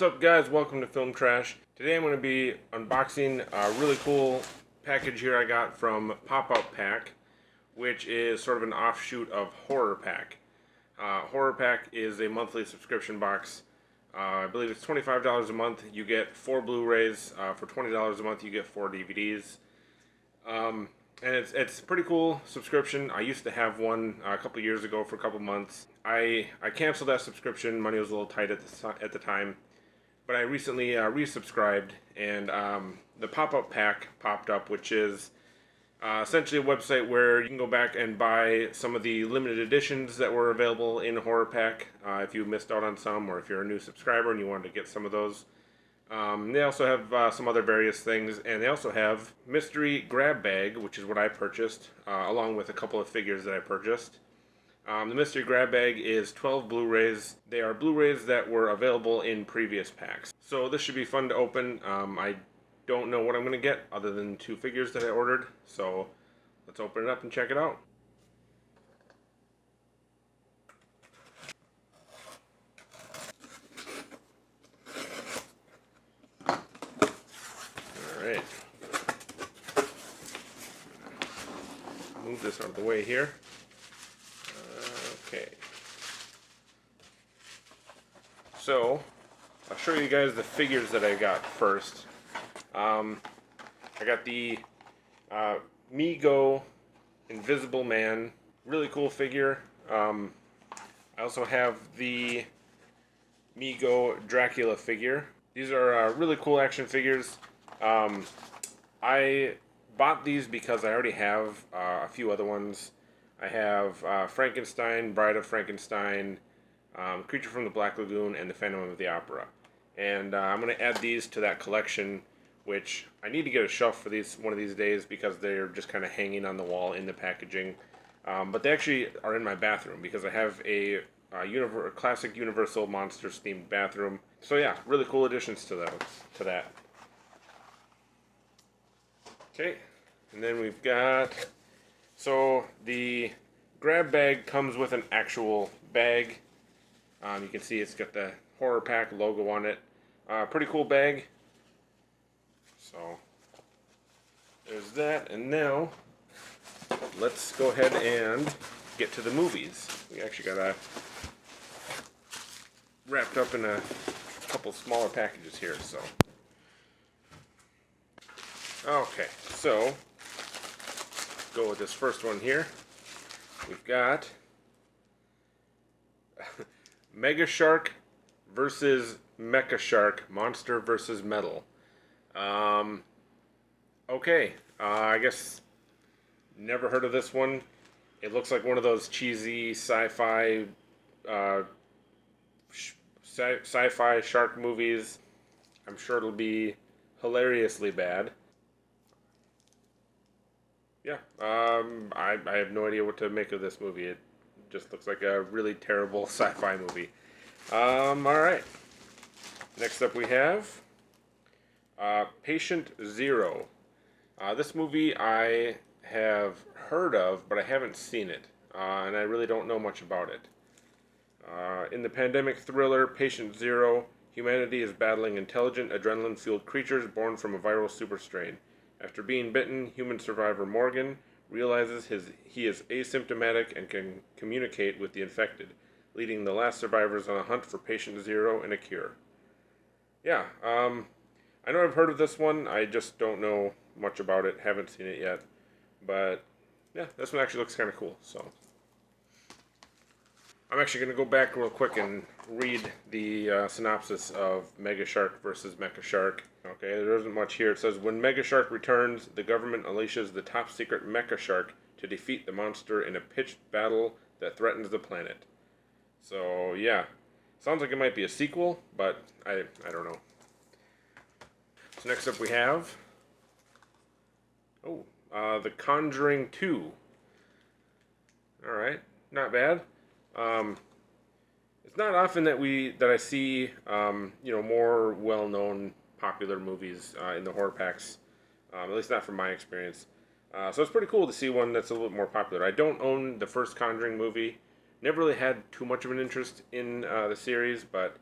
What's up, guys? Welcome to Film Trash. Today I'm going to be unboxing a really cool package here I got from Pop-Up Pack, which is sort of an offshoot of Horror Pack. Horror Pack is a monthly subscription box. I believe it's $25 a month. You get 4 Blu-rays. For $20 a month you get 4 DVDs. And it's a pretty cool subscription. I used to have one a couple years ago for a couple months. I canceled that subscription. Money was a little tight at the time. But I recently resubscribed, and the Pop-Up Pack popped up, which is essentially a website where you can go back and buy some of the limited editions that were available in Horror Pack if you missed out on some, or if you're a new subscriber and you wanted to get some of those. They also have some other various things, and they also have Mystery Grab Bag, which is what I purchased, along with a couple of figures that I purchased. The Mystery Grab Bag is 12 Blu-rays. They are Blu-rays that were available in previous packs. So this should be fun to open. I don't know what I'm going to get other than 2 figures that I ordered. So let's open it up and check it out. Alright. Move this out of the way here. Okay. So, I'll show you guys the figures that I got first. I got the Mego Invisible Man. Really cool figure. I also have the Mego Dracula figure. These are really cool action figures. I bought these because I already have a few other ones. I have Frankenstein, Bride of Frankenstein, Creature from the Black Lagoon, and the Phantom of the Opera. And I'm going to add these to that collection, which I need to get a shelf for these one of these days because they're just kind of hanging on the wall in the packaging. But they actually are in my bathroom because I have a classic Universal Monsters themed bathroom. So yeah, really cool additions to that. Okay, and then we've got... So the grab bag comes with an actual bag. You can see it's got the Horror Pack logo on it. Pretty cool bag. So there's that. And now let's go ahead and get to the movies. We actually got wrapped up in a couple smaller packages here. So okay, so go with this first one here. We've got Mega Shark versus Mecha Shark, Monster versus Metal. Okay, I guess never heard of this one. It looks like one of those cheesy sci-fi shark movies. I'm sure it'll be hilariously bad. Yeah, I have no idea what to make of this movie. It just looks like a really terrible sci-fi movie. Alright. Next up we have Patient Zero. This movie I have heard of, but I haven't seen it. And I really don't know much about it. In the pandemic thriller Patient Zero, humanity is battling intelligent, adrenaline-fueled creatures born from a viral super strain. After being bitten, human survivor Morgan realizes he is asymptomatic and can communicate with the infected, leading the last survivors on a hunt for Patient Zero and a cure. Yeah, I know I've heard of this one. I just don't know much about it. Haven't seen it yet. But, yeah, this one actually looks kind of cool. So I'm actually going to go back real quick and read the synopsis of Mega Shark versus Mecha Shark. Okay, there isn't much here. It says, when Mega Shark returns, the government unleashes the top-secret Mecha Shark to defeat the monster in a pitched battle that threatens the planet. So, yeah. Sounds like it might be a sequel, but I don't know. So next up we have... The Conjuring 2. Alright, not bad. It's not often that I see more well-known popular movies in the horror packs, at least not from my experience. So it's pretty cool to see one that's a little bit more popular. I don't own the first Conjuring movie. Never really had too much of an interest in the series, but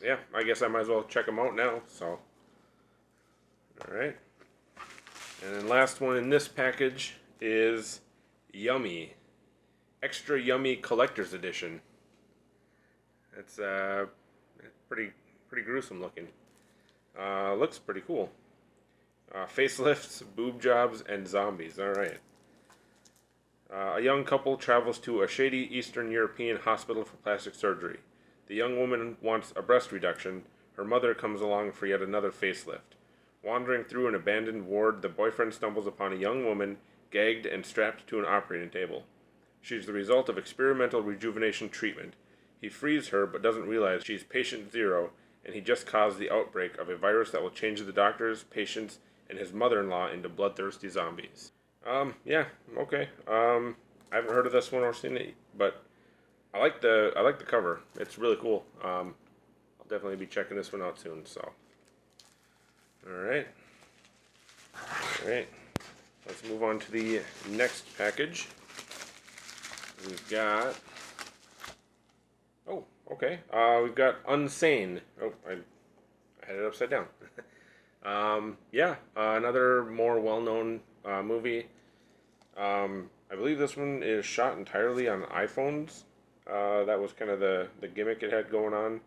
yeah, I guess I might as well check them out now. So, all right. And then last one in this package is Yummy, Extra Yummy Collector's Edition. It's pretty gruesome looking. Looks pretty cool. Facelifts, boob jobs, and zombies. All right. A young couple travels to a shady Eastern European hospital for plastic surgery. The young woman wants a breast reduction. Her mother comes along for yet another facelift. Wandering through an abandoned ward, the boyfriend stumbles upon a young woman gagged and strapped to an operating table. She's the result of experimental rejuvenation treatment. He frees her but doesn't realize she's patient zero, and he just caused the outbreak of a virus that will change the doctors, patients, and his mother-in-law into bloodthirsty zombies. Yeah, okay. I haven't heard of this one or seen it, but I like the cover. It's really cool. I'll definitely be checking this one out soon. So, all right. Let's move on to the next package. We've got. Oh, okay. We've got Unsane. Oh, I had it upside down. Yeah, another more well-known movie. I believe this one is shot entirely on iPhones. That was kind of the gimmick it had going on.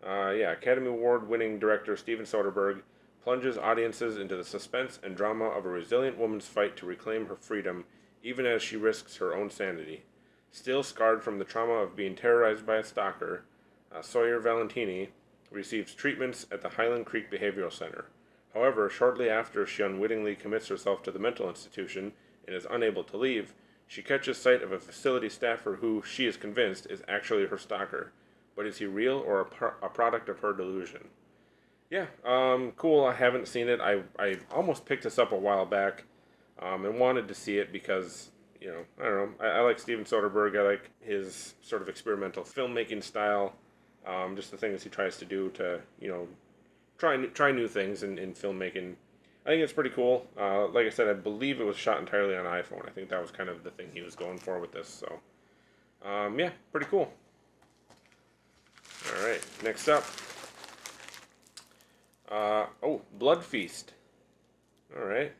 Yeah, Academy Award winning director Steven Soderbergh plunges audiences into the suspense and drama of a resilient woman's fight to reclaim her freedom, even as she risks her own sanity. Still scarred from the trauma of being terrorized by a stalker, Sawyer Valentini receives treatments at the Highland Creek Behavioral Center. However, shortly after she unwittingly commits herself to the mental institution and is unable to leave, she catches sight of a facility staffer who, she is convinced, is actually her stalker. But is he real or a product of her delusion? Yeah, cool. I haven't seen it. I almost picked this up a while back and wanted to see it because, you know, I don't know. I like Steven Soderbergh. I like his sort of experimental filmmaking style. Just the things he tries to do to, you know, try new things in filmmaking. I think it's pretty cool. Like I said, I believe it was shot entirely on iPhone. I think that was kind of the thing he was going for with this. So, yeah, pretty cool. All right, next up. Oh, Blood Feast. All right.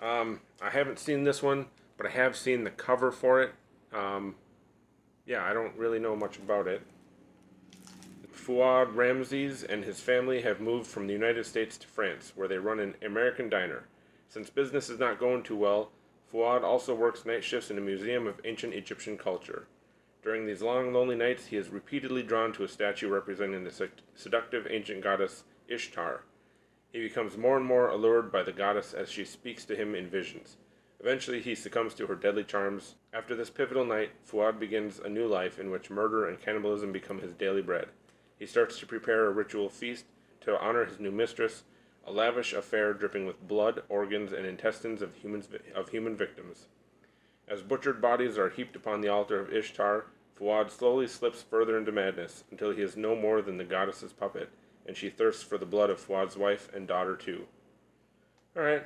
I haven't seen this one, but I have seen the cover for it. Yeah, I don't really know much about it. Fuad Ramses and his family have moved from the United States to France, where they run an American diner. Since business is not going too well, Fuad also works night shifts in a museum of ancient Egyptian culture. During these long, lonely nights, he is repeatedly drawn to a statue representing the seductive ancient goddess Ishtar. He becomes more and more allured by the goddess as she speaks to him in visions. Eventually, he succumbs to her deadly charms. After this pivotal night, Fuad begins a new life in which murder and cannibalism become his daily bread. He starts to prepare a ritual feast to honor his new mistress, a lavish affair dripping with blood, organs, and intestines of human victims. As butchered bodies are heaped upon the altar of Ishtar, Fuad slowly slips further into madness until he is no more than the goddess's puppet, and she thirsts for the blood of Fuad's wife and daughter too. All right.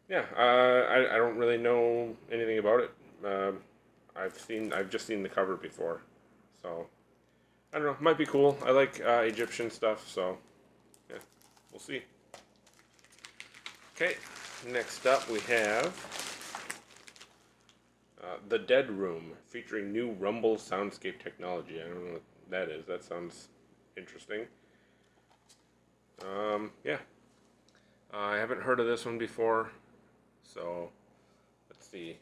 Yeah. I don't really know anything about it. I've just seen the cover before, so I don't know. Might be cool. I like Egyptian stuff, so yeah, we'll see. Okay. Next up, we have The Dead Room, featuring new Rumble soundscape technology. I don't know what that is. That sounds interesting. Yeah. I haven't heard of this one before, so let's see.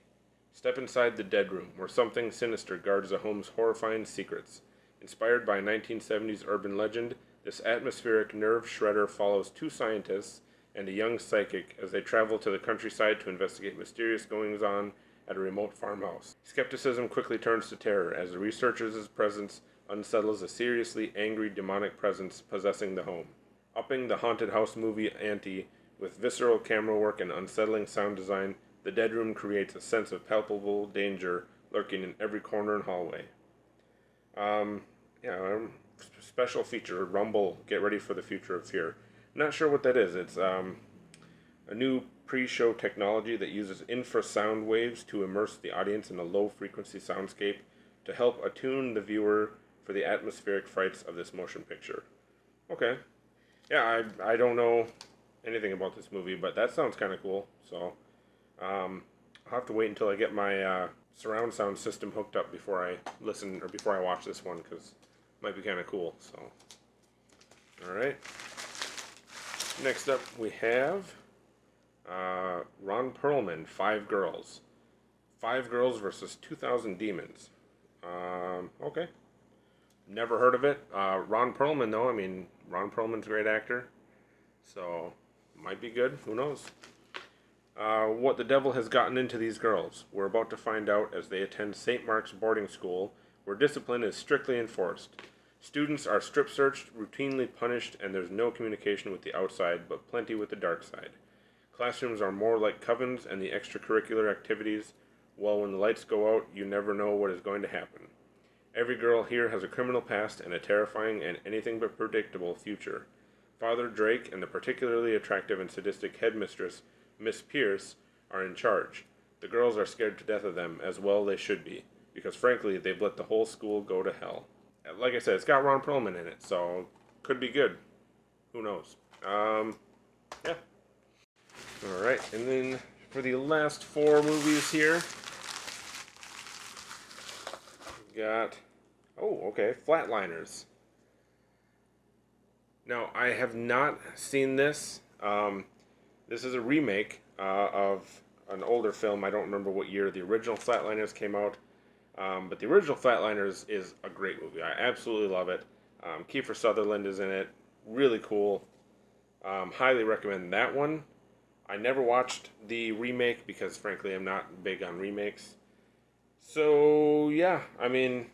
Step inside the dead room, where something sinister guards a home's horrifying secrets. Inspired by a 1970s urban legend, this atmospheric nerve shredder follows two scientists and a young psychic as they travel to the countryside to investigate mysterious goings-on at a remote farmhouse. Skepticism quickly turns to terror as the researchers' presence unsettles a seriously angry demonic presence possessing the home. Upping the haunted house movie ante with visceral camera work and unsettling sound design, The Dead Room creates a sense of palpable danger lurking in every corner and hallway. Special feature, Rumble, get ready for the future of fear. Not sure what that is. It's a new pre-show technology that uses infrasound waves to immerse the audience in a low-frequency soundscape to help attune the viewer for the atmospheric frights of this motion picture. Okay. Yeah, I don't know anything about this movie, but that sounds kind of cool. So, I'll have to wait until I get my surround sound system hooked up before I listen or before I watch this one, because it might be kind of cool. So, all right. Next up, we have Ron Perlman, Five Girls. Five Girls versus 2,000 Demons. Okay. Never heard of it. Ron Perlman, though. I mean, Ron Perlman's a great actor. So, might be good. Who knows? What the devil has gotten into these girls. We're about to find out as they attend St. Mark's boarding school, where discipline is strictly enforced. Students are strip searched, routinely punished, and there's no communication with the outside, but plenty with the dark side. Classrooms are more like covens, and the extracurricular activities, well, when the lights go out, you never know what is going to happen. Every girl here has a criminal past and a terrifying and anything but predictable future. Father Drake and the particularly attractive and sadistic headmistress, Miss Pierce, are in charge. The girls are scared to death of them, as well they should be, because frankly, they've let the whole school go to hell. Like I said, it's got Ron Perlman in it, so could be good. Who knows? Yeah. Alright, and then for the last four movies here, we got, Flatliners. Now, I have not seen this. This is a remake of an older film. I don't remember what year the original Flatliners came out. But the original Flatliners is a great movie. I absolutely love it. Kiefer Sutherland is in it. Really cool. Highly recommend that one. I never watched the remake because, frankly, I'm not big on remakes. So, yeah. I mean,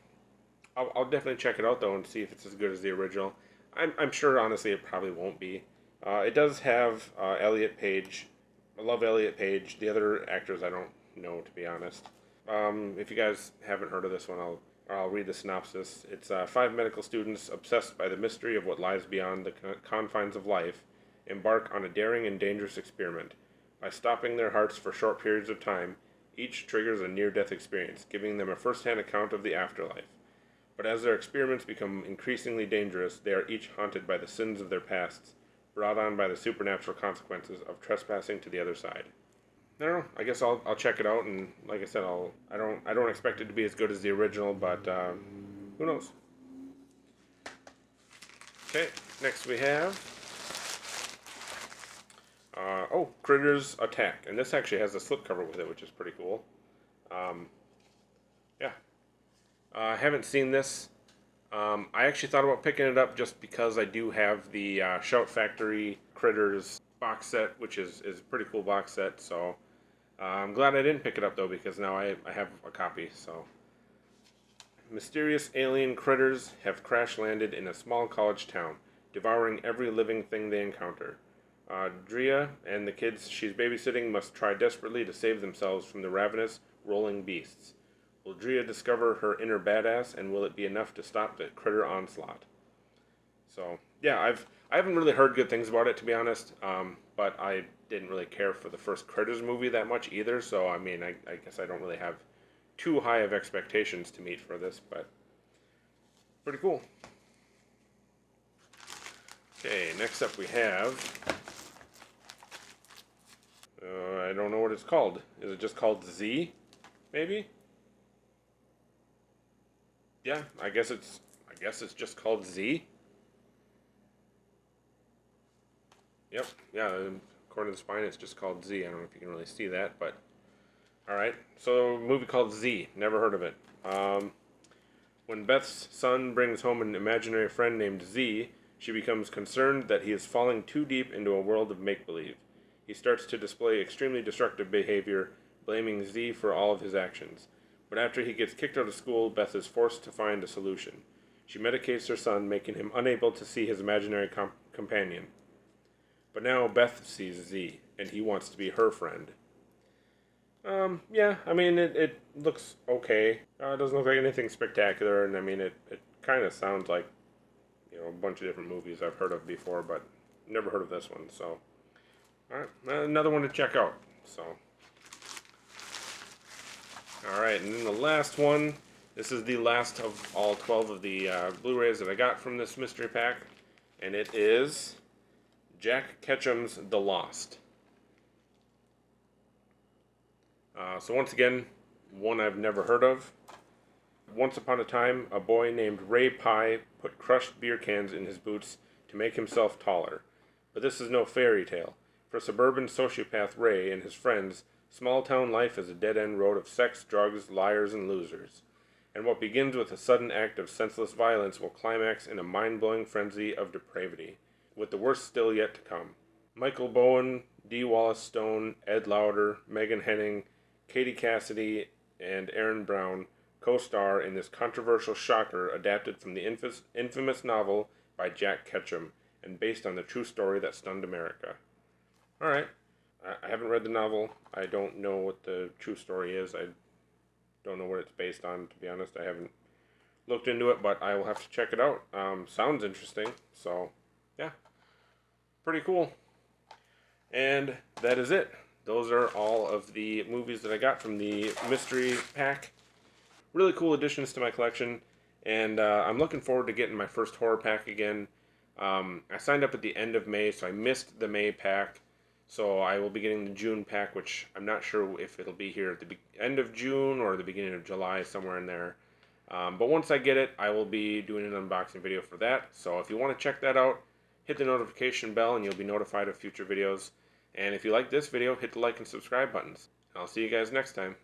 I'll definitely check it out, though, and see if it's as good as the original. I'm sure, honestly, it probably won't be. It does have Elliot Page. I love Elliot Page. The other actors I don't know, to be honest. If you guys haven't heard of this one, I'll read the synopsis. It's five medical students obsessed by the mystery of what lies beyond the confines of life embark on a daring and dangerous experiment. By stopping their hearts for short periods of time, each triggers a near-death experience, giving them a first-hand account of the afterlife. But as their experiments become increasingly dangerous, they are each haunted by the sins of their pasts, brought on by the supernatural consequences of trespassing to the other side. I don't know. I guess I'll check it out, and like I said, I don't expect it to be as good as the original, but who knows? Okay, next we have Critters Attack, and this actually has a slipcover with it, which is pretty cool. Yeah, I haven't seen this. I actually thought about picking it up just because I do have the Shout Factory Critters box set, which is a pretty cool box set, so I'm glad I didn't pick it up, though, because now I have a copy, so. Mysterious alien critters have crash-landed in a small college town, devouring every living thing they encounter. Drea and the kids she's babysitting must try desperately to save themselves from the ravenous, rolling beasts. Will Drea discover her inner badass, and will it be enough to stop the critter onslaught? So, yeah, I haven't really heard good things about it, to be honest, but I didn't really care for the first Critters movie that much either, so, I mean, I guess I don't really have too high of expectations to meet for this, but pretty cool. Okay, next up we have, I don't know what it's called. Is it just called Z, maybe? Yeah, I guess it's just called Z. Yep, yeah, according to the spine, it's just called Z. I don't know if you can really see that, but alright. So, a movie called Z. Never heard of it. When Beth's son brings home an imaginary friend named Z, she becomes concerned that he is falling too deep into a world of make-believe. He starts to display extremely destructive behavior, blaming Z for all of his actions. But after he gets kicked out of school, Beth is forced to find a solution. She medicates her son, making him unable to see his imaginary companion. But now Beth sees Z, and he wants to be her friend. Yeah, I mean, it looks okay. It doesn't look like anything spectacular, and I mean, it kind of sounds like, a bunch of different movies I've heard of before, but never heard of this one, so. Alright, another one to check out, so. Alright, and then the last one This is the last of all 12 of the Blu-rays that I got from this mystery pack, and it is Jack Ketchum's The Lost. So once again, one I've never heard of. Once upon a time, a boy named Ray Pye put crushed beer cans in his boots to make himself taller. But this is no fairy tale. For suburban sociopath Ray and his friends, small-town life is a dead-end road of sex, drugs, liars, and losers. And what begins with a sudden act of senseless violence will climax in a mind-blowing frenzy of depravity, with the worst still yet to come. Michael Bowen, D. Wallace Stone, Ed Lauder, Megan Henning, Katie Cassidy, and Aaron Brown co-star in this controversial shocker adapted from the infamous novel by Jack Ketchum and based on the true story that stunned America. Alright, I haven't read the novel. I don't know what the true story is. I don't know what it's based on, to be honest. I haven't looked into it, but I will have to check it out. Sounds interesting, so yeah, pretty cool. And that is it. Those are all of the movies that I got from the mystery pack. Really cool additions to my collection, and I'm looking forward to getting my first horror pack again. I signed up at the end of May, so I missed the May pack. So I will be getting the June pack, which I'm not sure if it'll be here at the end of June or the beginning of July, somewhere in there. But once I get it, I will be doing an unboxing video for that. So if you want to check that out, hit the notification bell and you'll be notified of future videos. And if you like this video, hit the like and subscribe buttons. I'll see you guys next time.